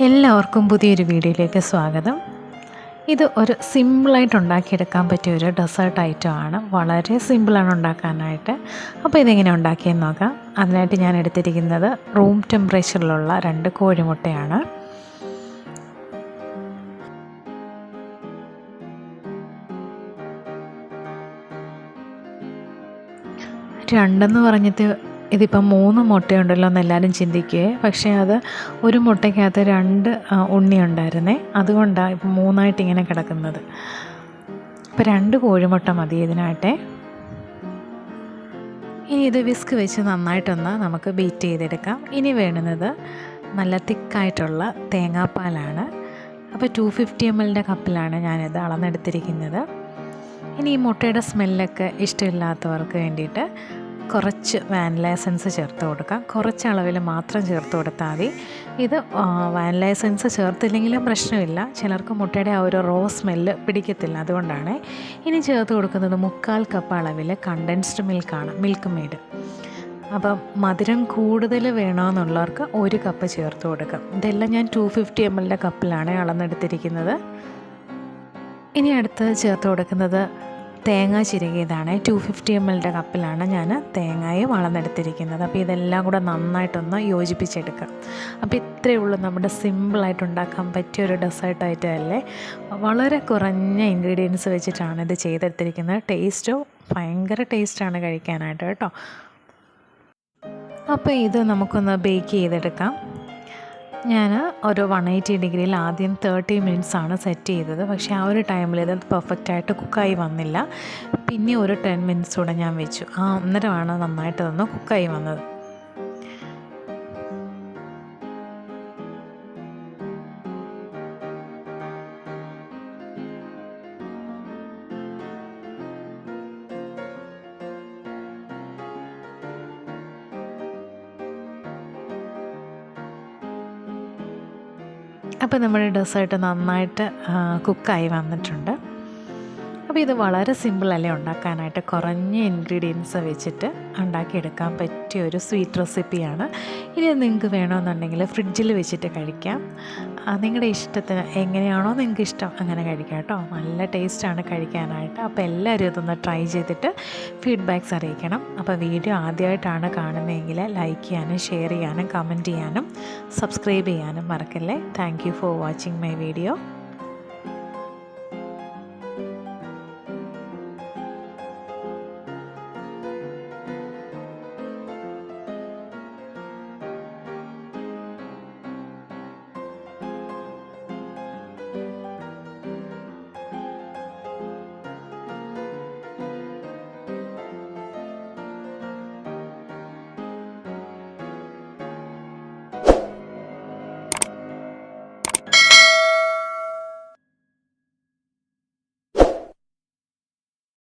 എല്ലാവർക്കും പുതിയൊരു വീഡിയോയിലേക്ക് സ്വാഗതം. ഇത് ഒരു സിമ്പിളായിട്ട് ഉണ്ടാക്കിയെടുക്കാൻ പറ്റിയ ഒരു ഡെസേർട്ട് ഐറ്റമാണ്. വളരെ സിമ്പിളാണ് ഉണ്ടാക്കാനായിട്ട്. അപ്പോൾ ഇതെങ്ങനെ ഉണ്ടാക്കിയെന്ന് നോക്കാം. അതിനായിട്ട് ഞാൻ എടുത്തിരിക്കുന്നത് റൂം ടെമ്പറേച്ചറിലുള്ള 2 കോഴിമുട്ടയാണ്. രണ്ടെന്ന് പറഞ്ഞിട്ട് ഇതിപ്പം 3 മുട്ടയുണ്ടല്ലോ എന്ന് എല്ലാവരും ചിന്തിക്കുകയെ, പക്ഷേ അത് ഒരു മുട്ടയ്ക്കകത്ത് 2 ഉണ്ണി ഉണ്ടായിരുന്നേ, അതുകൊണ്ടാണ് ഇപ്പം 3ആയിട്ട് ഇങ്ങനെ കിടക്കുന്നത്. അപ്പോൾ 2 കോഴിമുട്ട മതി ഇതിനായിട്ടേ. ഇനി ഇത് വിസ്ക് വെച്ച് നന്നായിട്ടൊന്ന് നമുക്ക് ബീറ്റ് ചെയ്തെടുക്കാം. ഇനി വേണ്ടുന്നത് നല്ല തിക്കായിട്ടുള്ള തേങ്ങാപ്പാലാണ്. അപ്പോൾ 250 ml കപ്പിലാണ് ഞാനിത് അളന്നെടുത്തിരിക്കുന്നത്. ഇനി ഈ മുട്ടയുടെ സ്മെല്ലൊക്കെ ഇഷ്ടമില്ലാത്തവർക്ക് വേണ്ടിയിട്ട് കുറച്ച് വാനില എസൻസ് ചേർത്ത് കൊടുക്കാം. കുറച്ച് അളവിൽ മാത്രം ചേർത്ത് കൊടുത്താൽ മതി. ഇത് വാനില എസൻസ് ചേർത്തില്ലെങ്കിലും പ്രശ്നമില്ല, ചിലർക്ക് മുട്ടയുടെ ആ ഒരു റോ സ്മെല്ല് പിടിക്കത്തില്ല, അതുകൊണ്ടാണ്. ഇനി ചേർത്ത് കൊടുക്കുന്നത് 1/4 കപ്പ് അളവിൽ കണ്ടൻസ്ഡ് മിൽക്കാണ്, മിൽക്ക് മെയ്ഡ്. അപ്പം മധുരം കൂടുതൽ വേണമെന്നുള്ളവർക്ക് 1 കപ്പ് ചേർത്ത് കൊടുക്കാം. ഇതെല്ലാം ഞാൻ 250 ml കപ്പിലാണ് അളന്നെടുത്തിരിക്കുന്നത്. ഇനി അടുത്ത് ചേർത്ത് കൊടുക്കുന്നത് തേങ്ങ ചിരകിയതാണ്. 250 ml കപ്പിലാണ് ഞാൻ തേങ്ങയും അളന്നെടുത്തിരിക്കുന്നത്. അപ്പോൾ ഇതെല്ലാം കൂടെ നന്നായിട്ടൊന്ന് യോജിപ്പിച്ചെടുക്കാം. അപ്പോൾ ഇത്രയേ ഉള്ളൂ, നമ്മുടെ സിമ്പിളായിട്ട് ഉണ്ടാക്കാൻ പറ്റിയ ഒരു ഡെസേർട്ട് ഐറ്റം അല്ലേ. വളരെ കുറഞ്ഞ ഇൻഗ്രീഡിയൻസ് വെച്ചിട്ടാണ് ഇത് ചെയ്തെടുത്തിരിക്കുന്നത്. ടേസ്റ്റും ഭയങ്കര ടേസ്റ്റാണ് കഴിക്കാനായിട്ട് കേട്ടോ. അപ്പോൾ ഇത് നമുക്കൊന്ന് ബേക്ക് ചെയ്തെടുക്കാം. ഞാൻ ഒരു 180 ഡിഗ്രിയിൽ ആദ്യം 30 minutes ആണ് സെറ്റ് ചെയ്തത്. പക്ഷേ ആ ഒരു ടൈമിൽ ഇത് പെർഫെക്റ്റായിട്ട് കുക്കായി വന്നില്ല. പിന്നെ ഒരു 10 minutes കൂടെ ഞാൻ വെച്ചു. അന്നേരമാണ് നന്നായിട്ട് തന്നെ കുക്കായി വന്നത്. അപ്പോൾ നമ്മുടെ ഡെസേർട്ട് നന്നായിട്ട് കുക്കായി വന്നിട്ടുണ്ട്. അപ്പോൾ ഇത് വളരെ സിമ്പിളല്ലേ ഉണ്ടാക്കാനായിട്ട്, കുറഞ്ഞ ഇൻഗ്രീഡിയൻസ് വെച്ചിട്ട് ഉണ്ടാക്കിയെടുക്കാൻ പറ്റിയ ഒരു സ്വീറ്റ് റെസിപ്പിയാണ്. ഇനി നിങ്ങൾക്ക് വേണമെന്നുണ്ടെങ്കിൽ ഫ്രിഡ്ജിൽ വെച്ചിട്ട് കഴിക്കാം. നിങ്ങളുടെ ഇഷ്ടത്തിന് എങ്ങനെയാണോ നിങ്ങൾക്ക് ഇഷ്ടം അങ്ങനെ കഴിക്കാം കേട്ടോ. നല്ല ടേസ്റ്റാണ് കഴിക്കാനായിട്ട്. അപ്പോൾ എല്ലാവരും ഇതൊന്ന് ട്രൈ ചെയ്തിട്ട് ഫീഡ്ബാക്ക്സ് അറിയിക്കണം. അപ്പോൾ വീഡിയോ ആദ്യമായിട്ടാണ് കാണുന്നതെങ്കിൽ ലൈക്ക് ചെയ്യാനും ഷെയർ ചെയ്യാനും കമൻറ്റ് ചെയ്യാനും സബ്സ്ക്രൈബ് ചെയ്യാനും മറക്കല്ലേ. Thank you for watching my video.